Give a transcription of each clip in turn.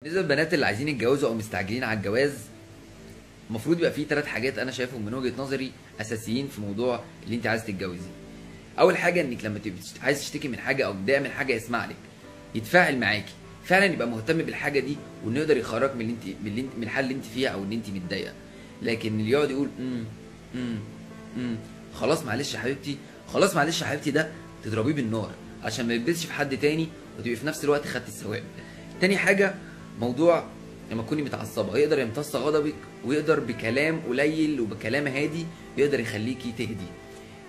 بالنسبه للبنات اللي عايزين يتجوزوا او مستعجلين على الجواز، المفروض يبقى في 3 حاجات انا شايفهم من وجهه نظري اساسيين في موضوع اللي انت عايز تتجوزي. اول حاجه انك لما تبقى عايز تشتكي من حاجه او تضايق من حاجه يسمع لك، يتفاعل معاكي، فعلا يبقى مهتم بالحاجه دي وانه يقدر يخرجك من الحال اللي انت فيها او ان انت متضايقه. لكن اللي يقعد يقول خلاص معلش يا حبيبتي، خلاص معلش يا حبيبتي، ده تضربيه بالنار عشان ما يلبسش في حد تاني وتبقي في نفس الوقت خدت الثواب. تاني حاجه، موضوع لما تكوني متعصبه يقدر يمتص غضبك ويقدر بكلام قليل وبكلام هادي يقدر يخليكي تهدي.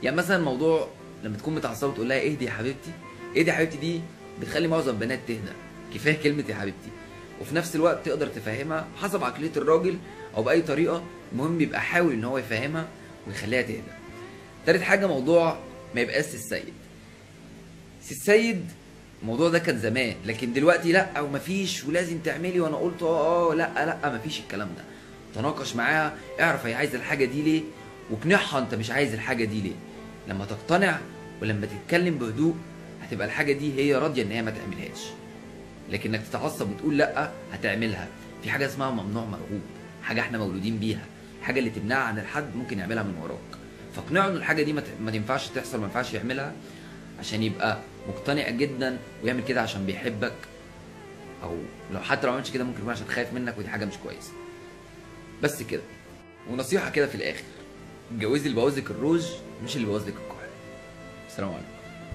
يعني مثلا موضوع لما تكون متعصبه تقول لها اهدي يا حبيبتي، اهدي يا حبيبتي، دي بتخلي معظم البنات تهدى. كفايه كلمه يا حبيبتي. وفي نفس الوقت تقدر تفهمها حسب عقليه الراجل او باي طريقه، المهم يبقى حاول ان هو يفهمها ويخليها تهدى. تالت حاجه، موضوع ما يبقاش السيد. الموضوع ده كان زمان، لكن دلوقتي لا ومفيش ولازم تعملي وانا قلت لا مفيش الكلام ده. تناقش معاها، اعرف هي عايزه الحاجه دي ليه، واقنعها انت مش عايز الحاجه دي ليه. لما تقتنع ولما تتكلم بهدوء هتبقى الحاجه دي هي راضيه ان هي ما تعملهاش. لكن انك تتعصب وتقول لا هتعملها. في حاجه اسمها ممنوع مرغوب، حاجه احنا مولودين بيها، الحاجه اللي تمنعها عن الحد ممكن يعملها من وراك. فاقنعه ان الحاجه دي ما تنفعش تحصل، ما ينفعش يعملها، عشان يبقى مقتنع جدا ويعمل كده عشان بيحبك. او لو حتى لو ما عملش كده ممكن يكون عشان خايف منك، ودي حاجه مش كويسه. بس كده. ونصيحه كده في الاخر، اتجوزي اللي بوظلك الروج مش اللي بوظلك الكحل. السلام عليكم.